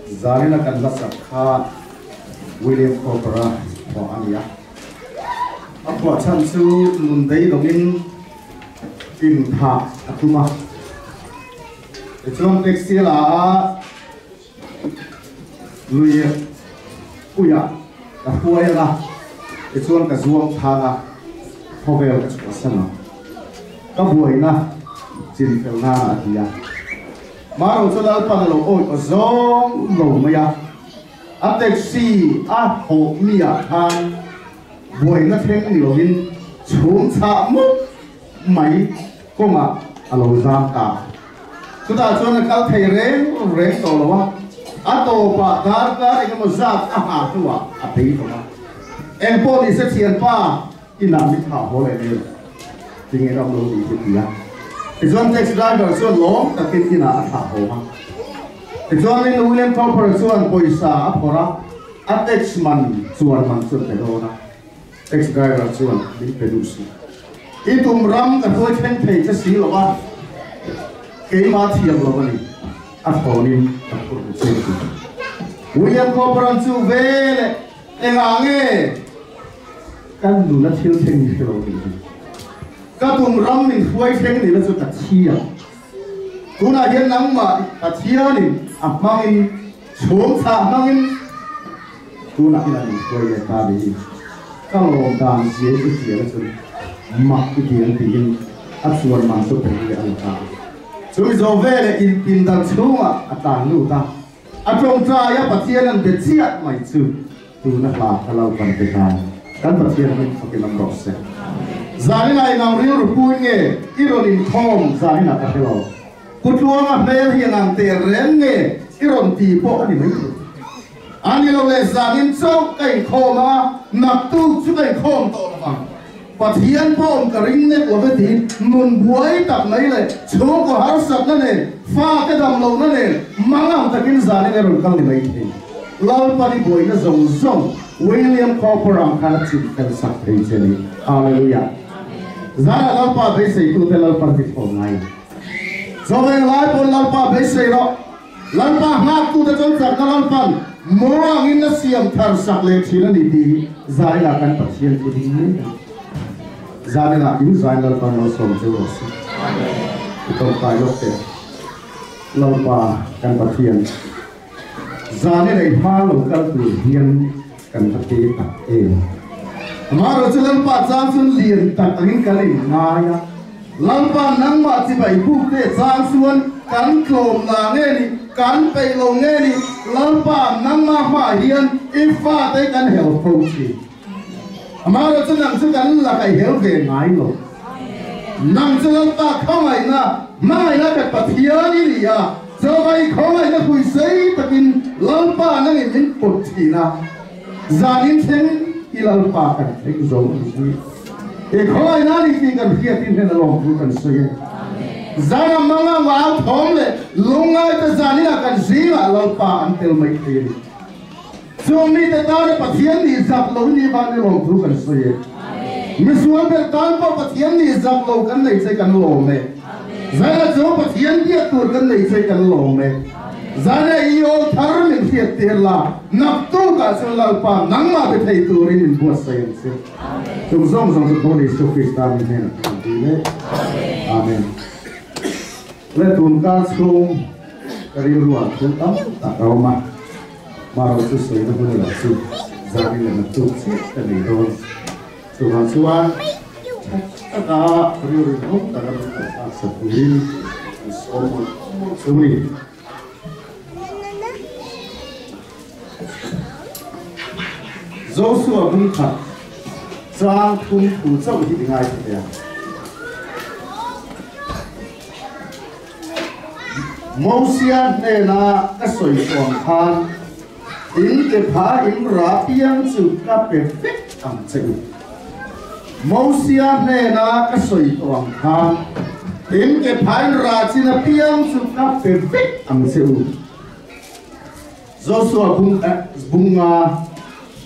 Zalina kan Lasakha William Copra for Ania. Apa chansu mundai dongin Intha Atuma. Ituan tekstila Luya Uya Kapuaya lah. Ituan kazuang thana Hobel kasana. Kabuai na Jintel na dia. Maro chulal panalo oi ozong lo maya atek si a ho mia han boi na theng ni lohin chung cha mu mai konga alo zam ka tuda chon kal thei reng to lo wa ato pa dar ka eng mo zat a ha tuwa a thei to ma en po ni se chien pa ina mi tha ho le ni tinge ram lo ni ti ya Ijuan taxi driver chuan long takin ina a tha ho ma Ijuan in William Copper chuan poisa a phora a tax man chuan man chuan te ho na taxi driver chuan din pedusi itum ram ka thoi theng thei cha si lo wa ke ma thiam lo ni a phoni a phur chu William Copper chu vele engange kan nu na thil theng ni lo ni các tung ram mình khuấy thế này là chút chia, cú na hiện nắng mà chia này mang in xuống xa mang in cú na hiện là mình khuấy cái ta đi, các lồng đàn dễ cái chia là chút mặc cái tiền thì in áp suất mang số tiền để ăn ta, chúng mình về là in đàn xuống à đàn lưu ta, trong trai á bắt chia nên bị chia mày chứ, cú na là cái lâu còn bị ta, kan bắt chia mình phải làm rõ ràng. Zalina inang riu rupui nge iron in thom zalina ka hello kutluanga mel hi nang te ren nge iron ti po ani mai ani lo le zanin chok kai khoma nak tu chu kai khom to ma pathian pom ka ring ne ko be ti mun buai tak mai le chu ko har sat na ne fa ka dam lo na ne mangam takin zalin ron kal ni mai thi lal pani boi na zong zong William Copper ang kana chi kan sak thei cheni hallelujah Zara lalpa besei tu te lalpatifong ngai. Joveng lai pun lalpa besei ro. Lalpa hak tu te chon sak lalpan. Moang in na siam thar sak le thila ni di. Zai la kan pathian tu di ni. Zai la in zai lalpa no som chu ro si. Itom kai lok te. Lalpa kan pathian. Zai nei ha lo kal tu hian kan pathian ta e. Maro chuan pa chang sun lian tak angin kalin ngaya lampa nang ma chi bai bu te chang suan kan klom la nge ni kan pei lo nge ni lampa nang ma ma hian ifa te kan hel fo chi Maro chuan nang chu kan la kai hel ve ngai lo nang chuan pa khongai na mai na ka pathian ni ya cho vai khongai na khui sei takin lampa nang in put chi na zanin theng ilal pa kan theng zo ni e khoi na ni ti kan hiat tin hen long tu kan soye zana manga wa thom le lungai ta zani na kan zinga lal pa an tel mai ti so mi te ta ne pathian ni zap lo ni ba ne long tu kan soye mi suan per tan pa pathian ni zap lo kan nei se kan lo me zana zo pathian dia tur kan nei se kan lo me Zana iyo thar min hiat terla nak tu ka sulal pa nang ma be thei turin min buat sayan se tum zong zong tu ni su Krista min hen amen amen le tum ka sung kari ruan tum tam ta roma maro su soi na hula su zani le na tu si ta ni don su han suan ta kari ruan ta ka sa purin so so ni Joshua bung khat chang thum thu chau hi dingai the ya Mosia ne na ka soi suam khan in ke pha in ra piang chu ka perfect am cheu Mosia ne na ka soi suam khan in ke pha in ra chin piang chu ka perfect am cheu Joshua bunga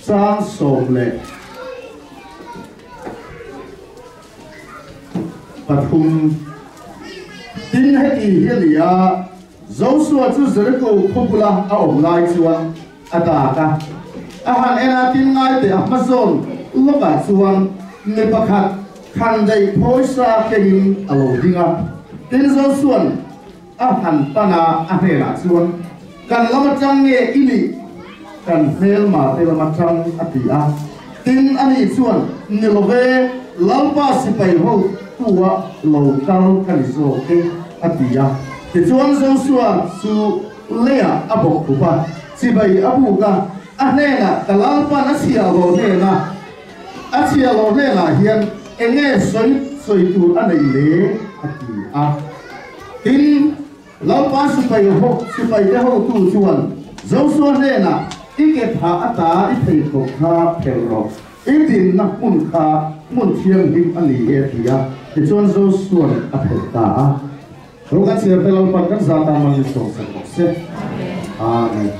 sang som le pathum tin hai ti hilia Joshua chu Jericho khopula a om lai chuan ata ka a han ena tin ngai te Amazon loka chuan mi pakhat khan dei phoisa kein alo dinga tin Joshua a han pana a hena chuan kan lama chang nge ini kan fel ma te lama chang atia tin ani chuan nilove lalpa sipai ho tua local kan zo ke atia te chuan Joshua su lea abok kupa sibai abuga anena kalalpa na sialo nena asialo nena hian enge soi tu anei le atia tin lalpa sipai ho tu chuan Joshua nena ike pha ata i thei ko kha phero idin na mun kha mun thiang dim ani e thia te chuan Joshua a pheta Rogan siya pelal pagkan sa tamang isong sa kose. Amen.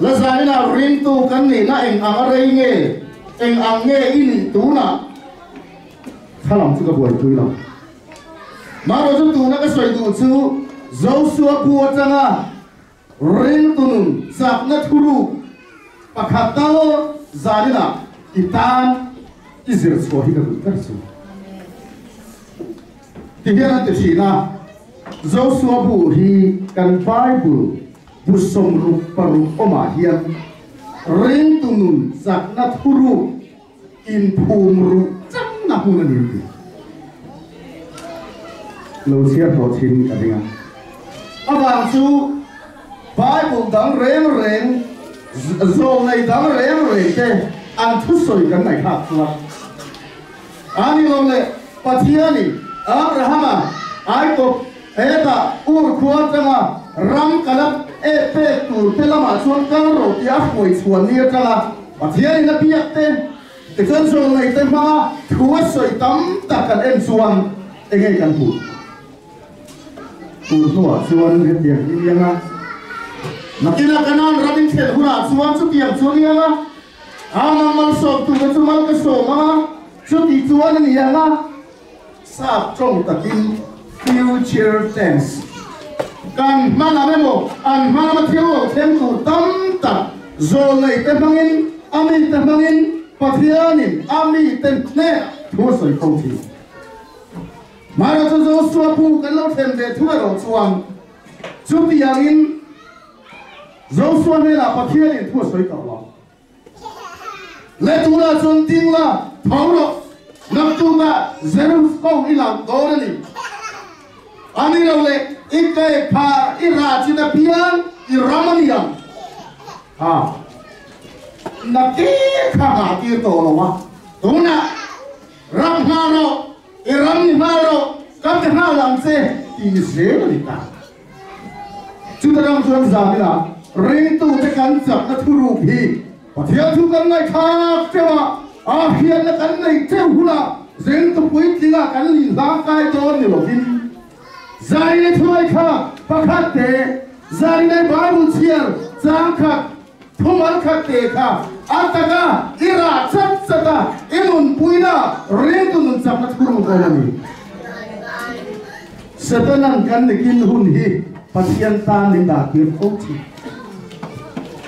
Lasari na rin to kanina eng angaray nge eng ang nge ini tuna. Kalam suka buhay tuwi lang. Maro sa tuna kasoy tutsu Joshua buwa tanga rin to nun sak na turu pakhatalo zari na itan izir suwahi ka tutarsu. Tiada tercina, Joshua buhi kan Bible busom ruparu omahian rentunun saknat huru infumru cang nahunan ini. Lausia rotin kadingan. Abang su Bible dang reng zolai dang reng ke antusoi kan naik hak tuan. Ani lole patiani. Abraham, Jacob, Eta, Kuatanga, Ram Kalap, Epetu, Telama, Suan Karo, Yahweh, Suan Nirkala, but here in the Piate, the Council like Tema, Kuasoi Tam, Takan and Suan, again put. Kutua, Suan Yanga. Nakina Kanan, Rabin Hura, Suan Supiam, Suniana, Anamal Sok to the Tumalka Soma, Suti Suan and Yana. Sa trong takin future tense kan mana memo an mana mathiyo tempo tam ta zolai temangin ami temangin pathianin ami temne thosoi khoti mara to Joshua pu kan lo tembe thuaro chuang chupiangin Joshua ne la pathianin thosoi ka lo le tula chon tingla thawro Naktuga Zeruf kau ilang dorani. Ani lole ikai pa irajina pian iramaniam. Nakti kah itu loh. Tuna ramharo iramnimaro kamera langse iselita. Sudah dalam surat Zabila rintu tekan zat naturupi. Patian juga ngai kah cewa. Akhir na kan nai teu hula zen to pui tinga kan li la kai don ni lokin zari ne thoi kha pakhat te zari ne Bible chiar chang kha thumal kha te kha ataga ira chat chata inun puina ren tu nun chap na thuru ko ni satanan kan nikin hun hi pathian ta ni da ki khoti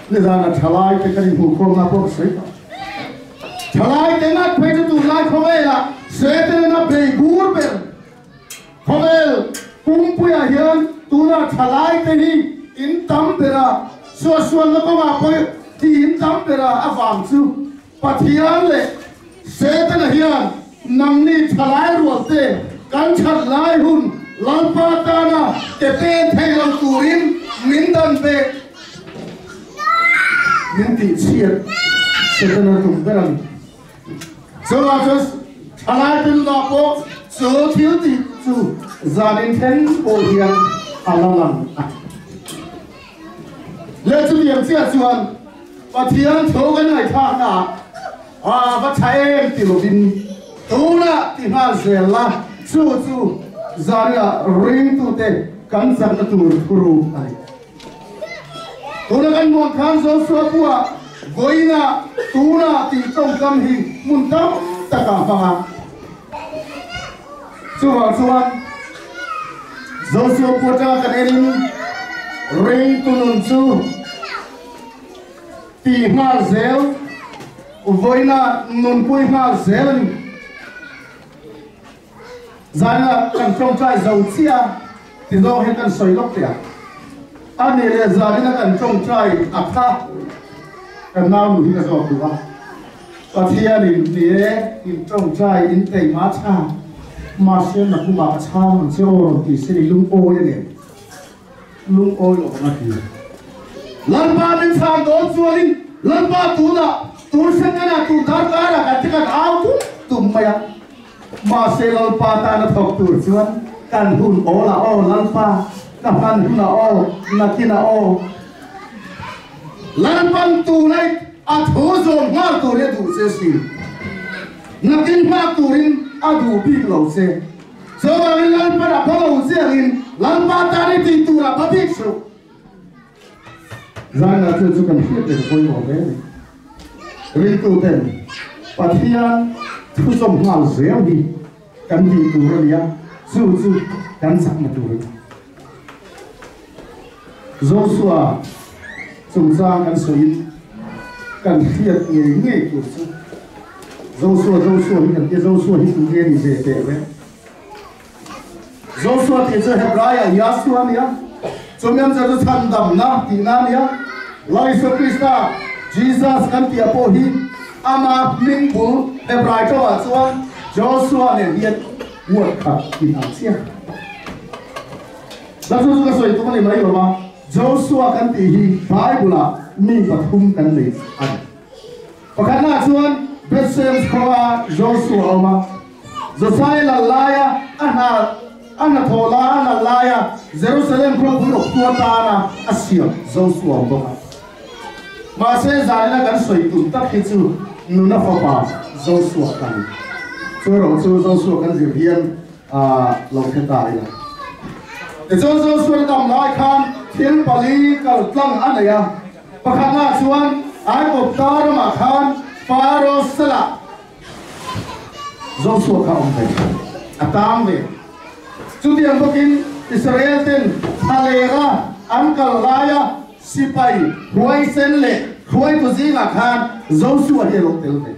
le da na thalai te kan hu ko na ko sei Thalai tengah pejat tu lai khomela, setena begur ber, khomel kumpuya hian tuna thalai tehi in tam bera, suasuan lako ngapoy ti in tam bera avang su, pathian le setena hian namni thalai ruote kan chat lai hun lalpa tana tepe thailam turin mindan be minti siat setena tu beram. So just alai bil na po so thiếu thì chủ gia đình thân bồi hiền alalam lệ chú điểm chia chuan và thiên thấu cái này thang à và trái em thì lúc bin tu na thì ha zela chú gia đình ring tu te kan sang na tu kuru ai tu na kan mon kan so so bua goina tu na ti trong cam hi mun tam ta ka phanga chuan Joshua putra kan erin ring tunun chu ti ngal zel voina nun pui ngal zel zana kan trong trai dầu chia thì do hết kan soi lốc tiệt anh này là zana kan trong trai akha kan nào nụ cái giọt đúng không và thì anh in trong trai in tây má cha mà xem là cũng bảo cha mình sẽ ôn thì sẽ đi lung ô như này lung ô là cái gì lần ba đến sang đó cho đi lần ba tu sinh ra tu dar cả là cái áo tu mày mà sẽ lần ba ta nó thọc tu chuan can hun ô là ô lần ba cái phần hun là ô là kia là ô lần ba tu này thu rồi mà tu này tu sẽ gì nãy tin mà tu rin adu bi lo se so lan pa da lo se rin lan pa ta ni ti tu ra ba bi so zana tu chu kan hiet de koi mo be rin tu ten pathian thu som ngal zeo di kan di tu ra ya su kan sak ma tu ra Joshua sung sang kan soi kan hiet nge tu su Joshua hiện cái Joshua hiện tu nghe đi về vậy Joshua thì chơi Hebraic Yeshua nia chúng em sẽ thành đầm na tin na nia lai so Krista Jesus kan tia po hi ama minh bu Hebraic cho à chuan Joshua ne hiện muat khát tin ang sia đó chúng ta soi tụi mình mấy rồi mà Joshua kan ti hi Bible mi pathum kan le an pakhat na chuan Bethlehem khoa Joshua oma Josiah la laya ana thola ana laya Jerusalem khoa bulo tua na asia Joshua oma ma se zalina kan soi tu tak hi chu nuna pha Joshua kan chu Joshua kan zirhian lo khata ila te Joshua dam lai khan thil pali kal tlang anaya pakhana chuan ai ko tar ma khan Pharaoh sala Joshua ka ông thầy atam về chú tiền bokin Israel ten thalera ankal laya sipai huai sen le huai tu zinga khan Joshua he lo tel te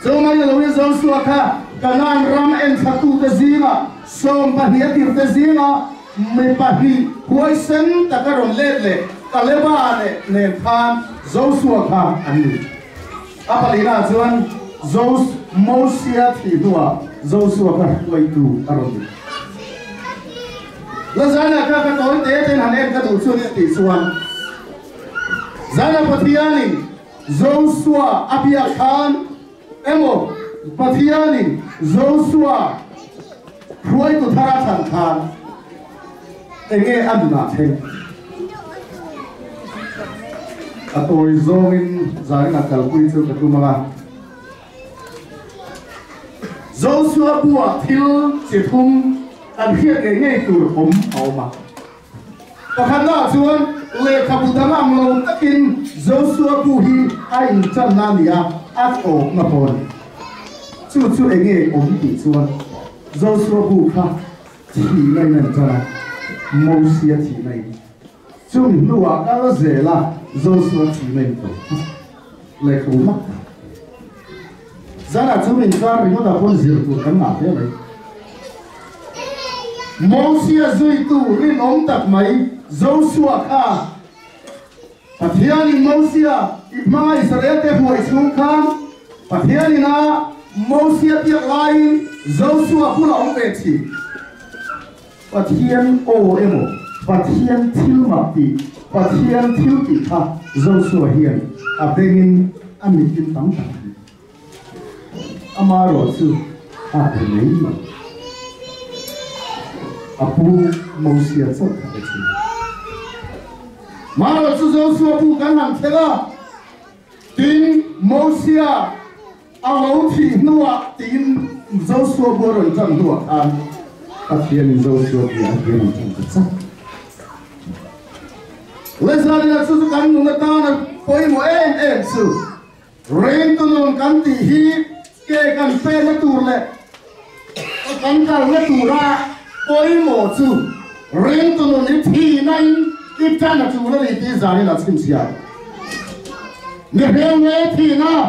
so mai lo Joshua ka kanan ram en khatu te zinga som pa hiya tir te zinga me pa hi huai sen takaron le kaleba ne khan Joshua ka ani apalina chuan Moses thi hua Joshua ka koi tu aron la zana ka toi te ten hanen ka du chuan ti chuan zana pathiani Joshua apia khan emo pathiani Joshua koi tu thara khan enge aduna the atoi zongin zarina kalpui chu katumala Joshua bua thil chithum an hiat nge tur om auma pakhana chuan le khabudama amlo takin Joshua bu hi ain chan na nia at o na pon chu enge om ti chuan Joshua bu kha thi nai nan chana Moses thi nai chung nuwa ka zela Joshua thi nai to le khuma zana chu min ka ri mo da pon zir tu kan na te mai Moses zui tu rin om tak mai Joshua kha pathiani Moses ipma Israel te huai chung khan pathiani na Moses piak lai Joshua pula om ve thi pathian o emo pathian thil ma ti pathian thil ti kha Joshua hian a bengin amitin tam tam amaro chu a nei ma apu Moses so ka chi maro chu Joshua pu kan ham thela tin Moses a lo thi nuwa tin Joshua boron chang nuwa an pathian Joshua ti a gen chang cha lesari na chu kan nu na ta na poi mo em chu rain tu non kan ti hi ke kan pe na tur le kan kal na tura Ôi mồ chú riêng tụi nó thì nay ít cha là chú nó đi tí ra đi là chim xìa người heo nghe thì na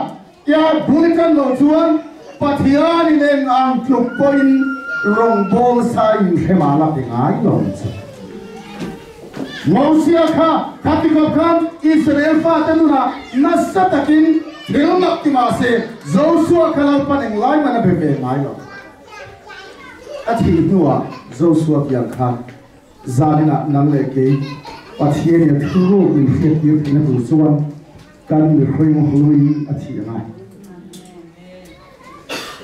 ya bùi căn lộ chuan và thì đi lên ăn chụp point rong bol sai thế mà là tiếng Ái rồi Moses kha khati ko khan Israel fa tanuna nasatakin thilmak timase Joshua khalau paneng lai mana bebe mai lo athi nuwa Joshua piang khan zanina nangle ke pathian ya thuru min khet yu thina tu chuan kan mi khoi mo hlui athi ngai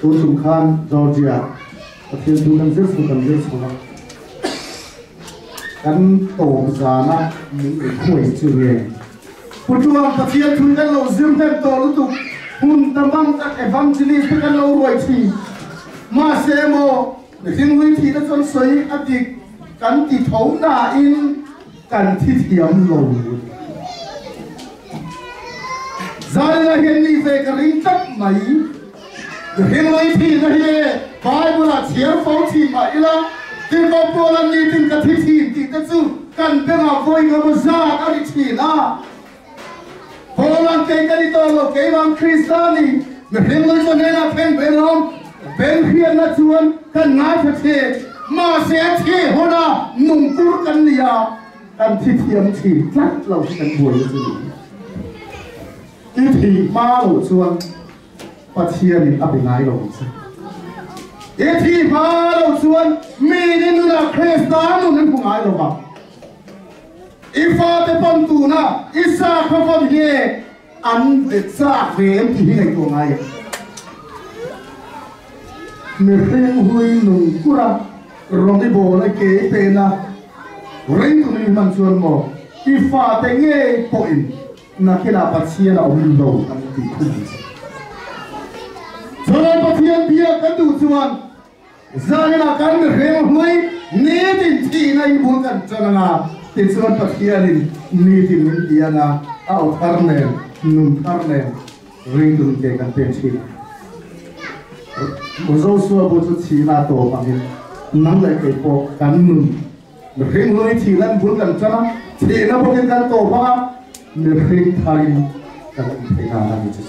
tu sum khan Georgia pathian tu kan zir su kan tổ già những cái khối chữ về, bữa trưa phát hiện chúng ta lâu dìm thêm tổ lúc tục hun tâm băng các evangelist các lâu rồi thì mà xem mô để xin quý thì đã chọn sấy áp dịch kan thì thấu đà in kan thì thiểm lâu giờ là hiện đi về cái lính tất mấy để xin quý thì là hiện phải bữa là chiếm phóng thì mấy là tiếng có cô làm gì tiếng cái thì cái chú cần cái nào vui cái mà ra cái thì na cô làm cái đi to là cái làm Christiani người hiện người cho nên là bên bên không bên hiện là chuan cần ngái thật thế mà sẽ thế hôm nào nung cur cần gì à cần thì chắc là cần buổi cái gì cái thì ma lộ chuan phát hiện áp bên này rồi cái thì mà đâu xuân mi đi nu là Christian nu nên cũng ai đâu mà ifa te pon tu na isa không phong ye ăn để xa về em thì ngày của ngày mi phèn hui nung cura rong đi bộ lại kế tên na ring tu mi man xuân mo ifa te nghe point na cái là bát xia là ông đầu ăn thì không cho nên bát xia bia cái đủ xuân giờ là cái người heo nuôi nế tin thì này buồn cần cho nó thì xuân bát xia đi nế tin mình kia na áo thar nè nung thar nè ring tu cái cần tiền chi một số số bộ chút chi là tổ bằng hình nắng lại cái bộ cắn nung người heo nuôi thì là buồn cần cho nó thì nó bộ cái cần tổ ba người heo thay cần phải làm gì chứ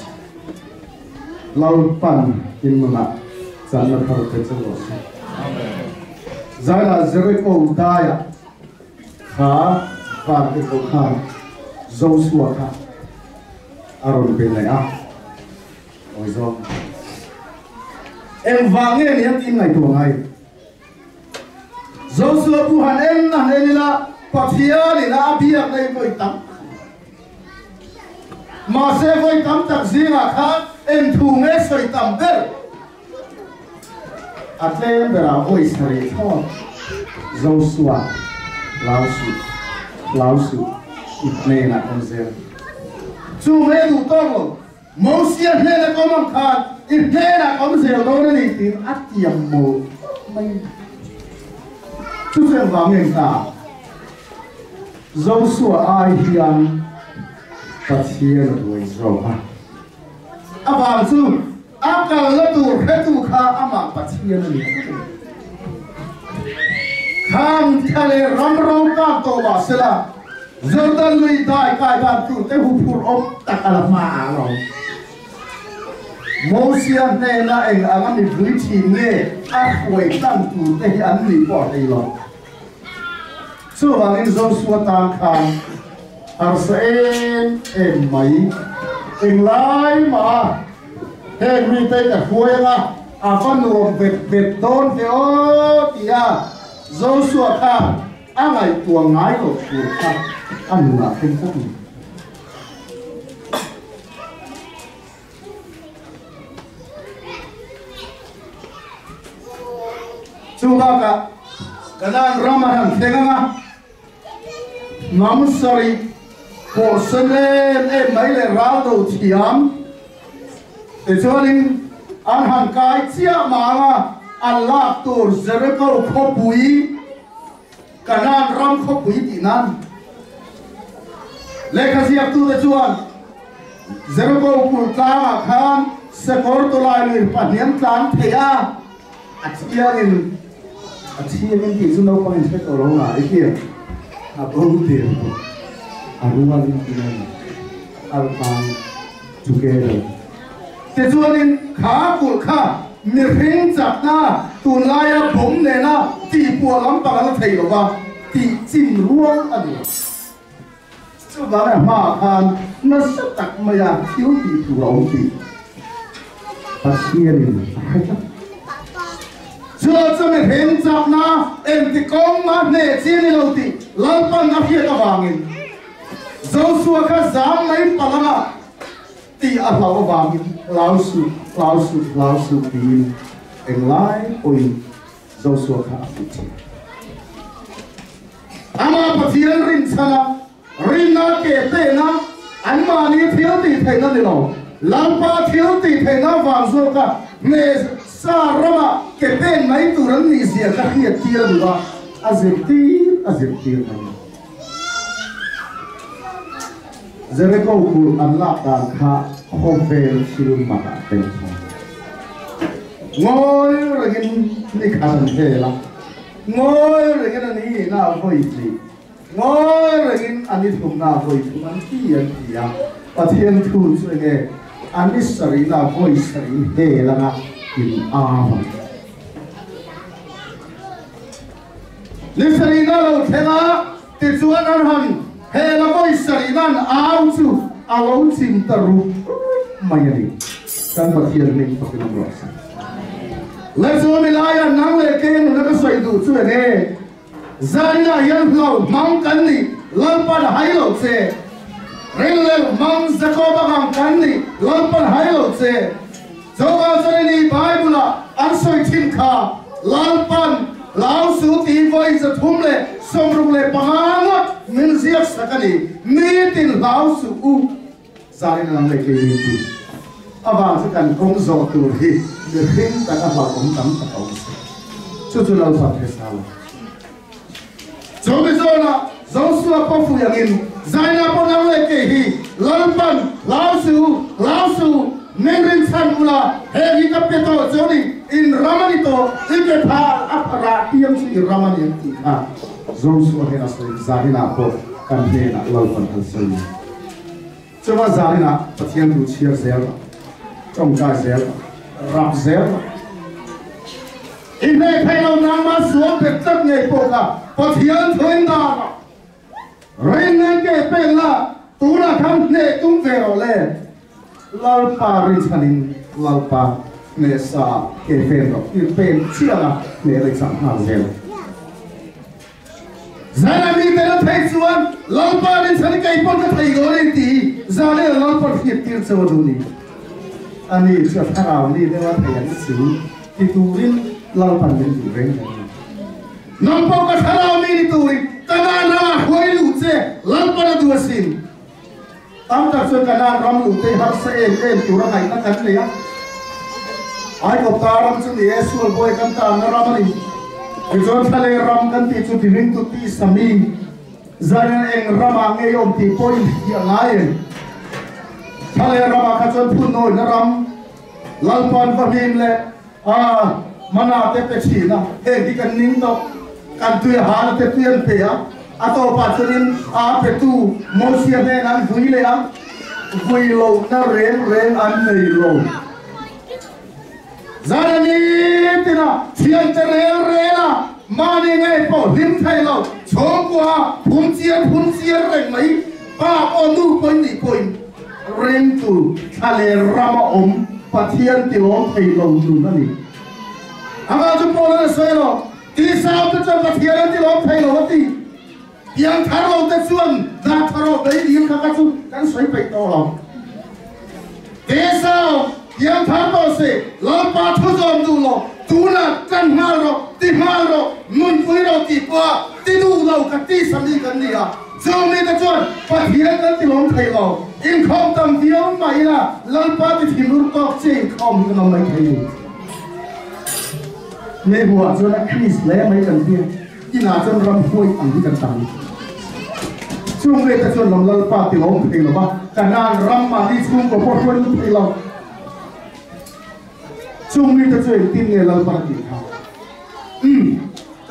lâu pan in mà chẳng là thằng cái chân rồi giải là Jericho đai à khá và cái câu khăn Joshua khá Aaron bên này à ôi rồi em vàng nghe niệm tin ngày tuổi ngày Joshua bu han em là này là Pathia này là biếc này với tắm mà sẽ với tắm tập gì là khác em thu nghe sợi tắm đấy at lên để làm voice này thôi Joshua lão sư ít này là con gì chú nghe đủ to rồi Moses này là con mang khát ít này là con gì đâu này tìm ắt tiệm mồ mình chú xem vào miền ta Joshua ai hiền và chia là đuổi rồi ha à vàng chú áp cả là tù hết tù khá ám ạ bát chia là gì khám thale ram rong các tổ bà sẽ là Jordan lui đại cài bàn tù tế hụt hụt ôm tạc là mà rồi Moses này là anh ăn đi vui chìm nghe áp quay tăng tù tế ăn đi bỏ đây rồi chú vàng anh Joshua tăng khám ar sen em mai em lai mà hẹn mi tay cả khuya nga à văn ruộng vẹt đôn về ô tia Joshua kha anh ấy tuồng ngái của kha anh là thành phố chú ba cả cái nan Ramadan thế nga ngắm sari cổ sơn lên em mấy lệ rau đầu thiam để cho nên anh hàng cái chia mà anh lạc tổ Jericho khó bụi cả nan ram khó bụi thì nan lệ khá siap tu để cho anh Jericho bụi ta mà khan sẽ có tổ lại người phản hiến tán thế à chia nên chia những cái chúng đâu phải sẽ có lâu lại kia bông tiền đúng không cái này alpha together thế cho nên khá của khá mình hình chặt na tuần lai bông này na thì bùa lắm bằng nó thấy rồi ba thì chìm luôn anh chứ bà này mà khan nó rất đặc mà ya thiếu thì tụ lâu thì ta chia mình cho mình hình chặt na em thì con mà nè chia đi lâu thì lâu bằng nó kia các bạn dấu xua các giảm mấy bằng nó thì ở lâu vàng lao su tin em lại ôi dấu xua các ama pathian rin sana rin na ke te na an ma ni thiếu ti thei na lo lampa thiếu ti thei na wang zo ka ne sa rama ke pen mai tu ran ni sia ka hi ti ra ba azir ti na zere ko ku an la ta kha khovel silum ma ta te ngoi ragin ni khan he la ngồi rồi cái này nào vui gì ngồi rồi cái anh đi thùng nào vui thùng anh kia kia và thiên thu rồi nghe anh đi sari nào vui sari he là na kim am đi sari nào thế là thì chuan anh hằng he là vui sari nan áo chu áo chim taru mày đi kan mà thiên mình phải làm rõ lấy số mình lại ăn nắng lấy cái nó có xoay đủ chuyện này, gia đình là yên lâu mong cắn đi, lâm pan hay lâu xe, riêng lên mong sẽ có bao hàng cắn đi, lâm pan hay lâu xe, cho con gia đình đi bài bula ăn xoay thiên khả, lâm pan lão số tí vay sẽ thum lệ, xong rung lệ bằng ngót, mình giết sắc đi, mi tin lão số u, gia đình làm lấy cái gì vàng sẽ cần công dò từ thì được hình ta các bảo công tắm ta công chú lâu phật thế sao cho bây giờ là giáo sư có phụ yang in giải na có năng lực cái gì lần pan lão sư nên rin san ula hệ gì cấp cái to cho đi in ramani to in cái pha apara tiêm si ramani yang ti ha giáo sư hệ là sự giải na có cần hệ là lâu phật thật sự cho mà giải na phát hiện đủ chia sẻ trong cái dẻo rạp dẻo in đây thấy lâu nam mà xuống việc tất nghề bộ cả có thiên thuê ta rồi nên cái bên là tú là tham nệ tung về rồi lên lao pa rin chanin lao pa nệ sa cái bên rồi cái bên chia là nệ lại chẳng hàng dẻo giờ là mình thấy nó thấy xuống lao pa rin chanin cái bên cái thấy rồi thì giờ này lao pa thiệt tiền sâu đủ đi anh ấy sẽ phát ảo đi để mà thấy anh xử thì tu rin lao pan đến tu rin nông bộ cái phát ảo đi tu rin cái nào huay lụt xe lao pan tu xin tam tập xuân cái nào ram lụt thế har sẽ em tu ra hay ta cắn lấy á ai có ta ram xuân đi xuân boy cắn ta nó ram đi cái chỗ thale ram cắn thì chú thì rin tu ti sami giờ nên em ram ang ấy om thì boy thì ngay thale rama khachon phun noi na ram lalpan vahim le mana te pe china e di kan ning to kan tu ha te pian pe a to pa chunin pe tu mo sia ne nan vui le vui lo na ren an nei lo zarani tina thian te re la mani ngai po lim thai lo chong kwa phun chia reng mai pa onu poi ni poi ring tu thale rama pathian ti long thei long tu na ni anga chu po na sai lo ti sao tu chang pathian ti long thei lo ti yang thar lo te chuan na tharo dei di kha ka chu kan soi pe to lo ti sao yang thar to se lo pa thu zom du lo tu na kan ma ro ti ma ro mun pui ro ti pa ti du lo ka ti sam ni kan ni a cho nên ta chọn phát hiện đến thì lòng thầy lo in không tầm tiếng mày là lần ba thì thím tóc trên không cái nó mày thầy nghe hùa cho nó Chris lẽ mấy cần tiền khi nào cho nó vui ăn đi cần tăng chung nên ta chọn lòng lần ba thì lòng thầy lo ba cả nan ram mà đi chung của bọn quân thầy lo chung nên ta chọn tin nghe lần ba thì không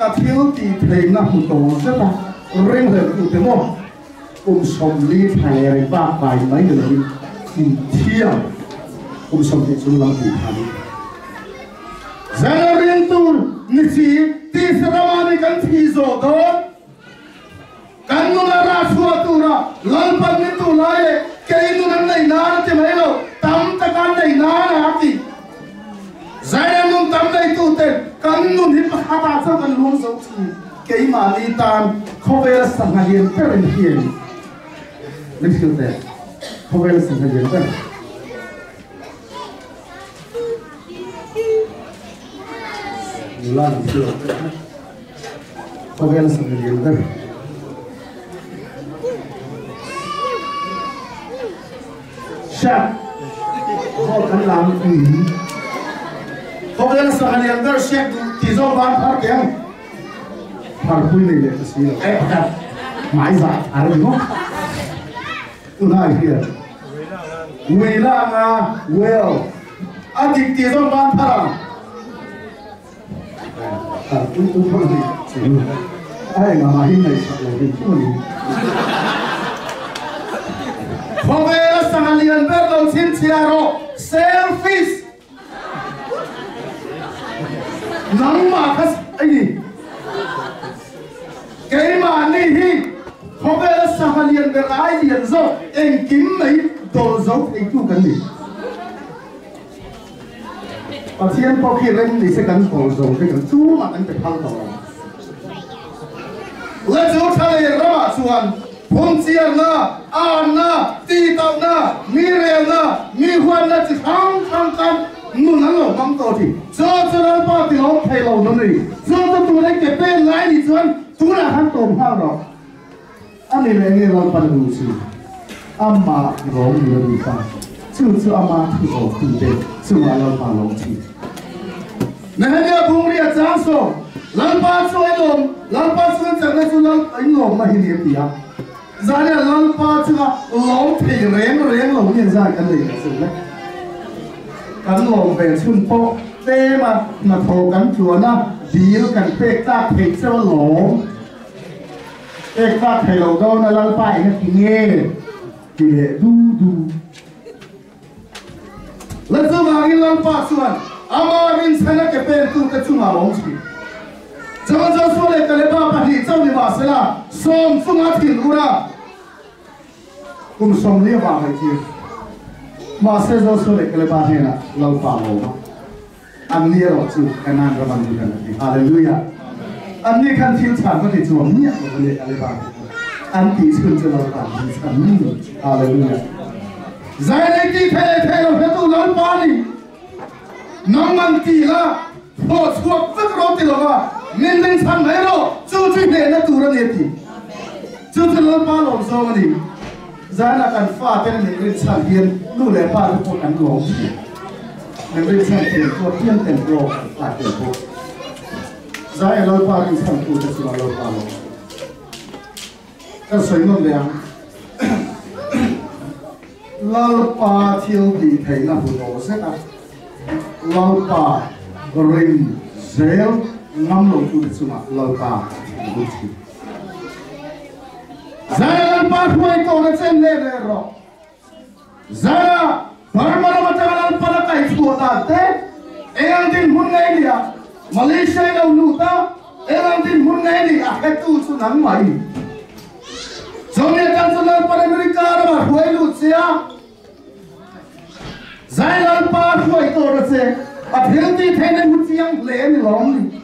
cả thiếu thì thầy nó không tổ rất là riêng về tụ tiếng một cùng sống đi phải là ba bài mấy người đi tìm thiêng cùng sống thì chúng làm gì hả giờ riêng tu như gì thì sẽ ra mà cái thi rồi đó kan nu na ra suwa tu ra lal pan ni tu lai ke nu nan nei na te mai lo tam ta kan nei na ki zai nu tam nei tu te kan nu ni pa ta sa kan luang zo chi ke ma ni tan khovel sang ha yen per en hien ni sil te khovel sang ha yen per lan sil khovel sang ha yen per Chef, họ cần làm họ đang sang hàng અંદર chef thì do bán phát tiếng phát quy này để xí là em đặt máy giả à đúng không? Tôi nói kia, người làm à, well, anh thì do bán phát à? Tôi không gì, ai mà hình này sao lại bị thôi? Không về sang hàng liền bên đầu xin chiaro selfies nắng mà cái gì cái mà này hi không về sang hàng liền bên ai liền rồi em kiếm mấy đồ dấu anh chú cần gì và thiên có khi lên thì sẽ gắn đồ dấu cái gắn chú mà anh phải thăng đồ let's go thay ra xuân phong chiang na an na ti tao na mi rel na mi huan na chỉ khang khang khang nu nang lo bang to thì cho nó pa ti lo thai lo no ni cho tu lấy cái bên lại thì chuan tu là han tom ha rồi anh này nghe lo pan lu si amma ro mi lo pa chu amma thu ro tu de chu ma lo pa lo chi na ha bung ria chang so lan pa chu ai lan pa chu chang na chu lan ai lo ma hi ni ti ya giờ này lần ba chứ là lồng thì rèn lồng hiện ra cái này là gì đấy cái lồng về xuân po tê mà thổ cái chuột na điều cái tê ta thấy cho lồng tê ta thấy lồng đâu là lần ba cái nghe thì du lần sau mà cái lần ba xuân ama mình xem cái bên tu cái chung mà lồng gì cho số này cái ba bắt đi trong đi vào sẽ là xóm phương áp tiền luôn à cùng sống liệp vào cái gì mà sẽ do số này cái ba này là lâu vào mà anh nia rồi chứ cái nan cái bằng gì cái hallelujah anh nia khăn thiếu sản có thể chuộng nia của cái cái ba anh tí xuân cho lâu vào anh hallelujah giải này tí thế rồi phải tu lâu vào đi nông man tí là họ chuộc rất rõ tí là nên sang này rồi chú này nó tu ra này tí chú lâu vào lâu sau này giá là cần pha cái này lên sản tiền nu lệ pha được một ăn lẩu mình lên sản tiền của tiền tiền pro là tiền pro giá là lẩu pha đi sản phụ thì là lẩu pha lẩu cái sấy ngon lẹ lẩu pha thiếu bị thấy là phụ đồ sẽ là lẩu pha ring gel ngâm lẩu tu thì là lẩu pha Zara pathway ko na chen le ro Zara parmara matalan para kai chuta te eang din hun ngai dia Malaysia lo nuta eang din hun ngai dia hetu chu nang mai Sonia kansular para America ra huai lu sia Zara pathway ko na che a philti thene hu chiang le ni lom ni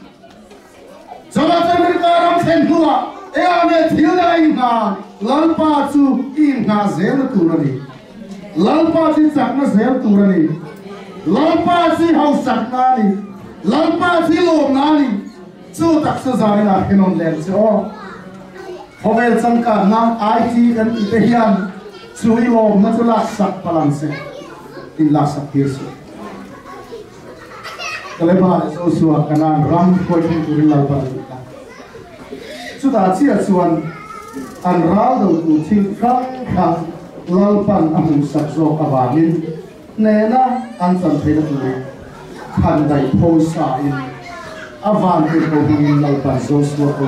Sonia America ram chen hua ane thiếu đại nga lalpa chu in nga zel tu rani lalpa chi chak na zel tu rani lalpa chi hau sak na ni lalpa chi lom na ni chu tak su zai na henon len cho hovel changka na IT kan ite hian chui lom na chu la sak palang se in la sak hir se kaleba so suwa kanan ram ko tin tu lalpa chúng ta chia chuan an rau đầu tu thil khang khang lalpan amu sak zo awamin nena an chan thei tu khan dai pho sa in avan ke ko hin lau pan so so ko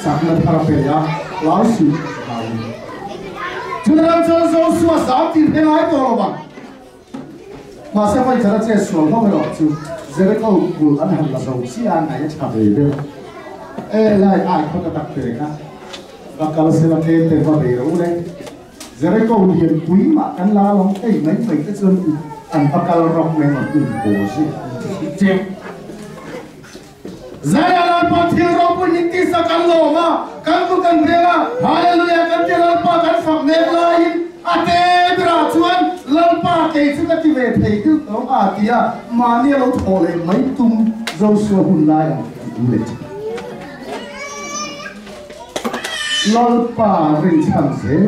sakna thara ya lao su chunaram so so so sa ti phe ngai to lo ba ma sa pai thara che so lo lo chu zere ko ku an han la so si an ai cha be be e lai ai ko ta tak te ka bakal se la te te va be ro le zere ko hiền quý mà kan la long ei mấy mấy cái chân an bakal rok me ma ku ko si che zara la pa thil ro pu ni ti sa kan lo ma kan ku kan bela hallelujah kan te la pa kan phak ne la in ate dra chuan lal pa ke chu ka ti ve thei tu to a tia ma ni lo thole mai tum zo so hun la ya le lal pa rin chang se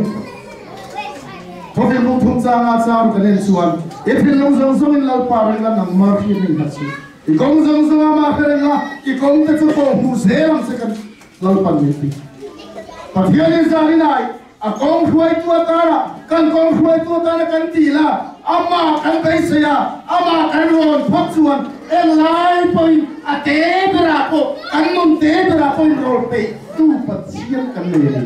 Thôi lúc thông gia ngã sao cái nên xuân, ít khi lúc giống giống in lâu pa lên là nằm mơ khi mình thật sự, thì công giống giống mà cái là cái công tác cho hù dễ làm sao cái lâu pa mình đi, và thiên nhiên ra đi này, công khuấy tua ta là, cần công khuấy tua ta là cần gì là, ama cần cái gì à, ama cần luôn thoát xuân, em lại phải tế bra po, cần mong tế bra po rồi pe, tu phát triển cần này.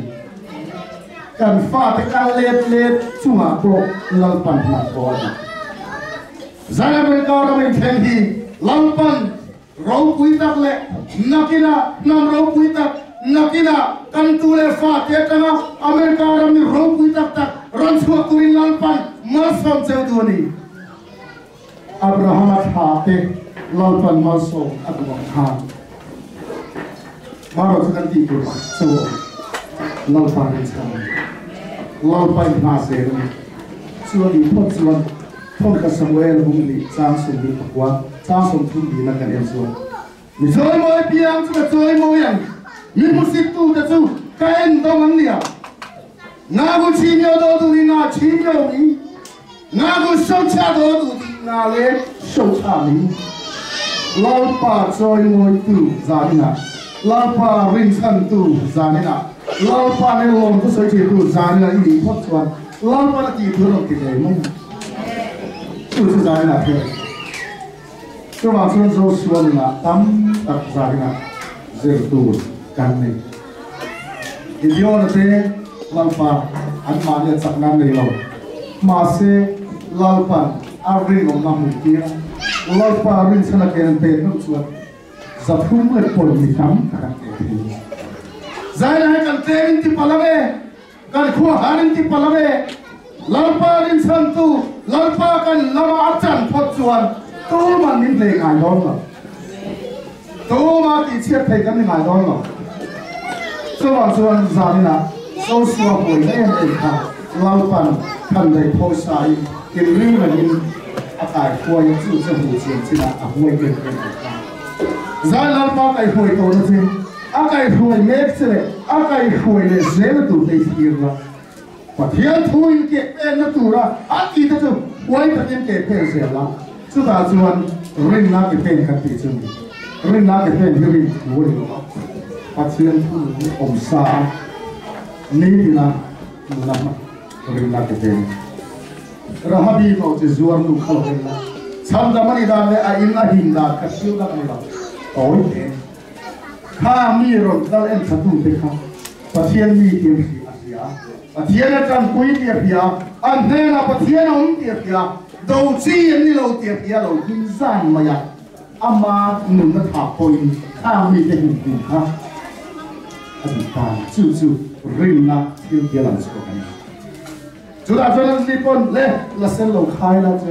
Kan fa te kan let chunga pro lalpan na ko zara ben ka ra men thel hi lalpan ro pui tak le nakina nam ro pui tak nakina kan tu le fa te tanga america ra mi ro pui tak ron chu tu in lalpan ma som cheu du ni abraham tha te lalpan ma so adwa ha maro kan ti ko so lalpan ni chang lao pai na se ni chuan ni phot chuan thon ka samuel hung ni chang sum ni pakwa chang sum thum ni na kan em chuan mi choi moi piang chu ka choi moi yang mi musik tu ta chu ka en dong an nia na gu chi myo do tu ni na chi myo ni na gu shou cha do tu ni na le shou cha ni lao pa choi moi tu za ni na lao pa ring chan tu za ni na lao pa ne lom ko soi che tu zan la i phot chuan lao pa la ti thu ro ki le mong chu chu zan la phe chu ma chuan zo suan na tam tak zan na zer tu kan ne idio na te lao pa an ma ne chak nan nei lo ma se lao pa a ring om na mu ti lao pa ring sana ken pe no chuan za thum le pol mi tam ka te Zai hai kan tren ti palave kan khua harin ti palave lalpa rin san tu lalpa kan lama achan phot chuan tu man nin le ngai don lo tu ma ti chiat thei kan ngai don lo chuan zani na so suwa poi ne en kha lalpan kan dai pho sai kin ri ma nin akai khua ya chu chu hu chen china a huai ken zai lalpa kai hoi to na thi akai huai mek chele akai huai le zel tu te thirla pathian thui ke en na tu ra aki ta chu huai ta ken ke phe zela chu ta chuan rin na ke pen kan ti chu rin na ke pen hi hu ri lo pathian thu om sa ni ti na na rin na ke pen rahabi ko che zuar nu khalo la sam da mani da le a in na hin da ka siu da ni la oi teข้ามีรถดัลเอ็นสตูดิค่ะประเทศมีเทียมสีอาเซียประเทศนั้นจันคุยเทียบยาอันเท่าประเทศนั้นเทียบยาดูจีนนี่เราเทียบยาเราหินซ่านมาอย่างอามาหนุนถาปอยข้ามีแต่หุ่นหุ่นค่ะอดีตการจู่ๆริมนักที่เกี่ยวกับสกุลนี้จุดอาจจะนั่นนี่ปนเล่ละเส้นเราขายแล้วจะ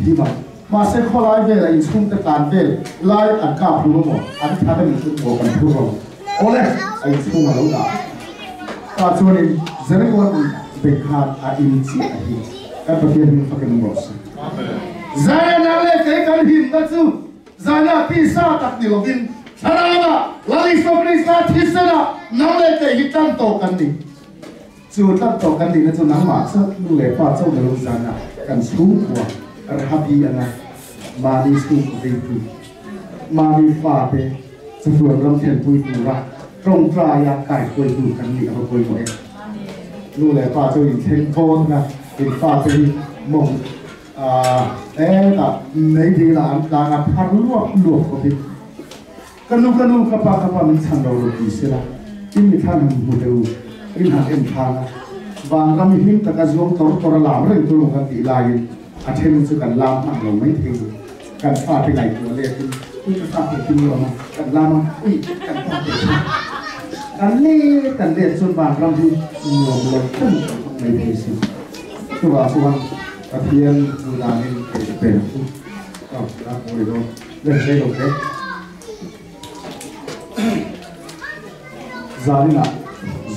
ที่บ้านมาเซ็กข้อไล่เวลาอินสุ่มตะการเวลไล่อันกาบรู้หมดอันที่ทำให้มันสุ่มโบกันทุกคนโอ้เลยไอ้สุ่มมาแล้วด่าตาชวนนี้เจริญกว่าเป็นขาดอินซีอะไรกันประเทศนี้ฟังกันหมดสิใจนั่งเล่เกันหินตั้งจู่ใจน่ะที่ซาตักดิโลกินชนะละลาลิสโตนิสนาที่สนะนั่งเล่เกันตั้งโตกันดิจู่ตั้งโตกันดินั่นจู่นั่งมาสักดูเลยป้าเจ้าเดินใจน่ะกันสู้กว่าราบีอันนั้นมาดีสู้กับเรื่องมาดีฟ้าไปจะส่วนรำเทียนปุยปูระตรงปลายไก่ปุยปูกันนี่เอาปุยหมดรู้เลยฟ้าเจ้าหญิงเทนโทนนะเป็นฟ้าเป็นมงแต่ในดีหลานพันรวบก็เป็น kanu kapa min chan lo ti sela in mi than mu deu in ha em thang wang ram him ta ka zong tor lam reng tu long ti lai a them chu kan lam ma lo mai thei kan fa pe lai tu le tin ui kan fa pe tin lo ma kan lam ui kan fa pe kan le chun wang ram hi lo lo tan mai thei si tu wa suan a thian tu la ni pe tu ka ra mo ri do le se lo ke Zarina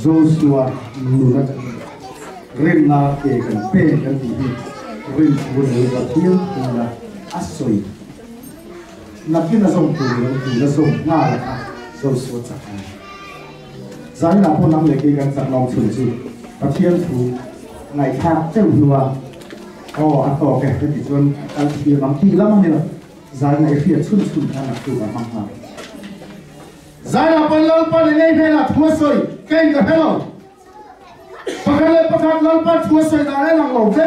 Joshua Nuna Rinna ke kan pe kan ti rin bune ba thiam na asoi nakina zong tu na zong na la ka Joshua cha Zarina po nam le ke kan sa long chun chi pathian thu ngai tha cheu hua a to ke ti chun al ti lam ti lam ni la Zarina e fia chun tha na tu ba mang ha Zara panlal pan nei phela thuasoi kein ka hello pakhat lal pan thuasoi da le lang lo ve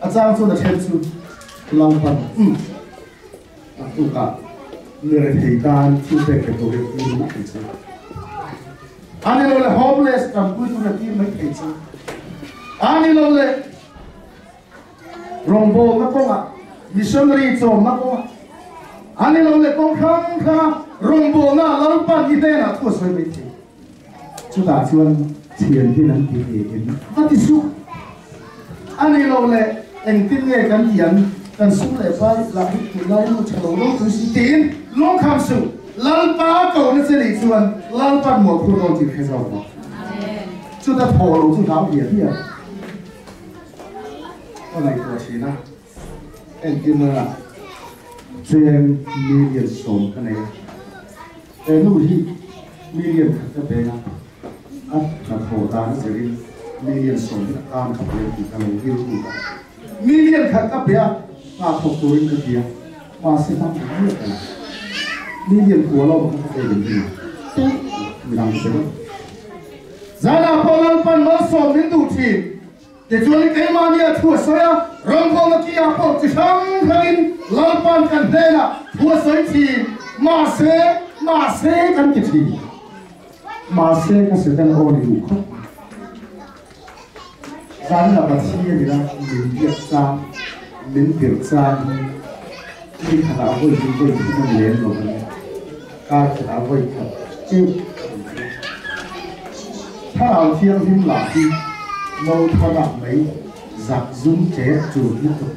achang chu da then chu lal pan tu ka le thei tan chu pe ke to ke ni na ke chu ani lo le homeless kam pu tu na ti mai ke chu ani lo le rombo ma ko ma missionary cho ma ko ani lo le kong khang rombo na lalpan ni te na thu soi mai thi chu da chuan thian tin an ti in ta ti su ani lo le eng tin nge kan hian kan su le pa la tu lai no chalo lo tu si tin lo kham su lalpa ko na se le chuan lalpan mo khu ro ti khe zo ba chu da pho lo chu thao hian hian ko lai to si na eng tin na Chen million som ka nei nu hi million ka pe na na tho ta na serin million som ka kan ka pe ki ka lo hi ru million ka pe a ma tho ko rin ka dia ma se ta ka ni ka million ko lo ka pe ni mi dang se lo zana polal pan mo som min du thi để cho cái mà nia thua soi à rong phong nó kia phong chỉ sang thằng lalpan kan thế là thua soi thì mà sẽ kan cái gì mà sẽ cái sự đang ôn đủ không sáng là bác sĩ gì đó mình việc sang đi khả năng với chúng tôi cũng không liền rồi ca khả năng với chịuถ้าเราเที่ยวที่หลังที่mâu thuẫn mấy giặc dung chế chủ tiếp tục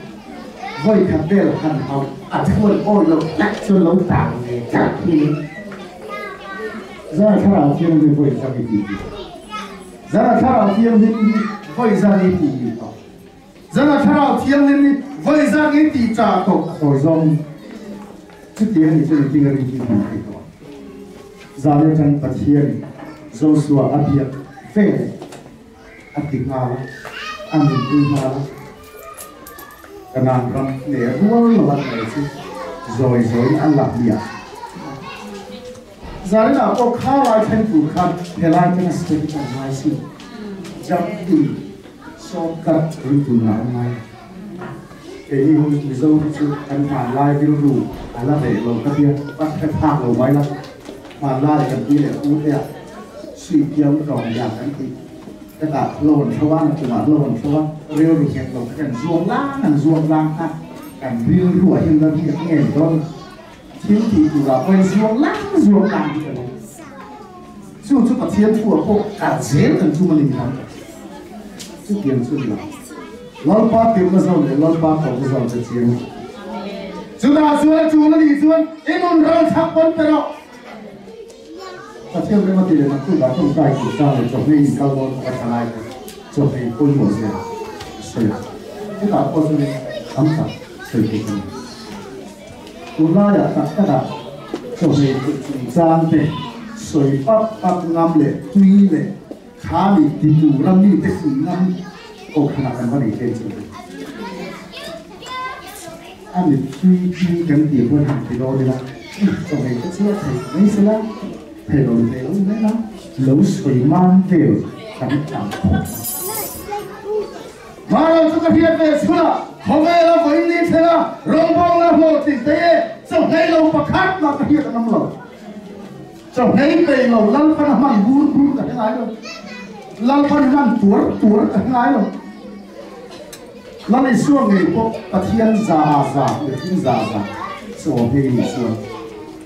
với các bên là hành học à thế thôi ôi lộc lắc cho lấu tảng này chắc thì ra khá là thiên về với gia đình ra khá là thiên về với gia đình ra khá là thiên về với gia đình thì trả tổ rồi dòng trước tiên thì tôi tin rằng cái này ra lên trang bát thiên Joshua Abia về Atikala, amin Atikala, kanang ram ne ruang lawan này rồi ăn lạc địa. Giờ là có khá lại thành phụ khăn, thế lại cái này sẽ mai xin, chấp đi, so cắt với phụ nào mai. Cái gì cũng ví dụ như anh phản lại cái đủ, anh là để lâu các kia, bắt cái phang lâu mấy lắm, phản lại cái kia là cú thế, suy kiếm rộng dạng cái gì. Cái cả lồn cho anh cũng là lồn cho anh rêu được hiện lồn cái ruộng lang ha cảnh rêu rủa hiện ra việc nghề đó thiếu thì chủ là quay ruộng lang cái đó chú có thiên của cô cả dễ lần chú mà linh lắm chú tiền chú là lon ba tiền mà giàu để lon ba có giàu để tiền chú là chú đi chú em muốn rau tháp bún thế nào ta theo cái mà tiền là tôi đã không phải chỉ sao để cho mình cao hơn và trả lại cho mình ôn một gì rồi chúng ta có thể thấm thật sự kiện này tôi nói là tất cả cho mình gian để soi bắt ngâm lệ tuy lệ khá bị tìm đủ lắm đi để xử ngâm ô khả năng vấn đề trên sự anh bị tuy cái tiền hơn hàng thì đó đi là cho mình có chưa thấy mấy sự lắm thầy đồ thầy ông đấy lắm lấu suy man đều cắn cắn màเราจะเพียรไปสุดละเขาไม่เราไปนี่เถอะร้องบ้องละหัวติดเตะจะ trong ngay lâu và khác là cái hiện năm lâu trong ngay về lâu lăn phân mặn buồn cả cái rồi lăn phân mặn tuổi cả cái rồi lăn này xuông ngày có cái thiên già để thiên già số hay số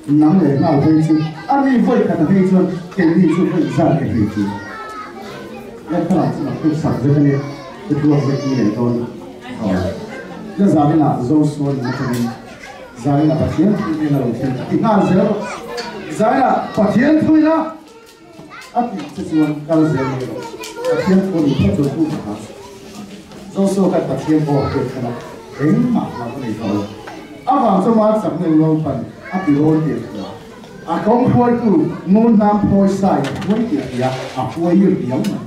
nắng để nào hay chứ anh đi vội cả hay chứ cái gì chứ phải ra cái gì chứ cái là tôi sẵn ra cái này tôi đua với cái này thôi cái giá này là dâu xuân như thế này giá này là phát triển như thế nào thì ngàn giờ giá này là phát triển thôi đó anh thì xuân cao giờ này phát triển thôi thì không được không được dâu xuân cái phát triển bỏ được cái này đến mà cái này thôi anh vào trong mắt sẵn người lâu phần anh bị hôn tiền rồi anh không phơi cứ ngôn nam phơi sai phơi tiền gì à phơi nhiều điểm mà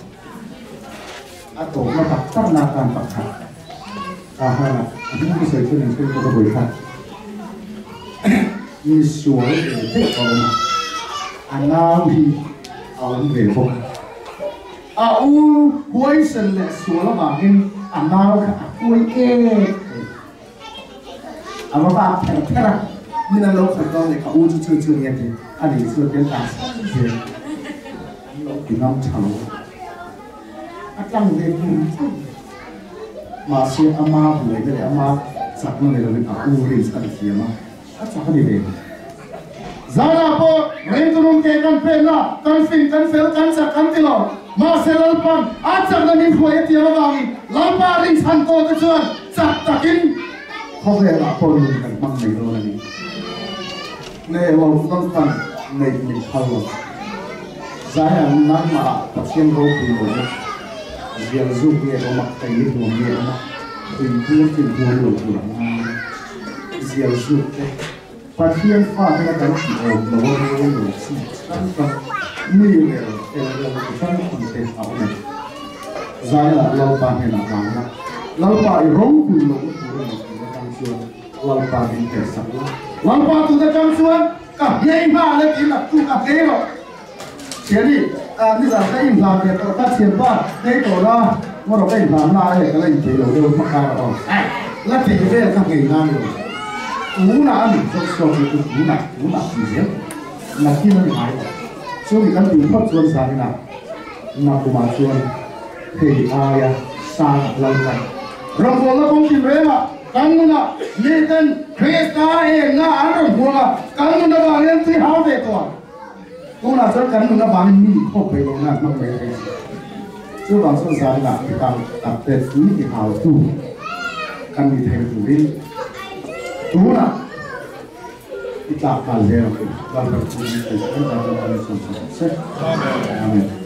anh tổ nó tập tất làการtậpขัดha là những cái sự kiện này tôi có buổi khác như suối để thích ông anh nào thì ông về không cuối sinh lệ suối là bảo anh nào cả cuối kê mà bà phải thế là như là lâu phải con này cả chưa nghe thì anh ấy chưa đến ta thì lâu thì năm chào anh đang về mà xe ama buổi đây ama sắp nó này là cả đi sắp đi mà anh sắp đi về giá là po rèn tôi không kể căn phê na căn phim căn phèo căn sạc căn tilo mà xe lăn pan anh sắp là mình khỏe tiền mà vàng lăn pa rinh san to cái chuyện sắp takin không về là po mình cần mang này rồi này này vào con pan này mình thâu giá là nắng mà tập xem đâu thì rồi giờ giúp nghe có mặt cái gì của nghe nó tình thương luôn giờ giúp đấy phát hiện pha cái cái gì ổn nó luôn rồi xin căn căn nhiều người là cái phần tiền ảo này giá là lâu ba hay là vàng đó lâu ba rong từ lâu từ cái cam xuân lâu ba đến cái sắm lâu ba từ cái cam xuân cả nhảy mà lên cái là tu cả thế rồi thế đi như là cái im làm việc các chiến ba cái tổ ra mà nó cái im làm lại cái này thì đầu đâu mắc ra rồi là thì cái về các nghề ngang rồi cú nào mình cho số thì cú nào gì thế là khi nó hại số thì căn tính phát xuân sáng nào mà của mà xuân thì ai sang lâu ngày rồi còn nó không chịu về mà căn nó như tên Krista em nó ăn rồi buông à căn nó bảo em thì hao về toàn cũng là rất cần nó bán mì không phải là nó về đây chứ bằng số giá là cái tăng tập tết quý thì hào tu căn bị thay đổi đi tú là cái tập bản lệ và phần cuối thì sẽ là phần phần sẽ amen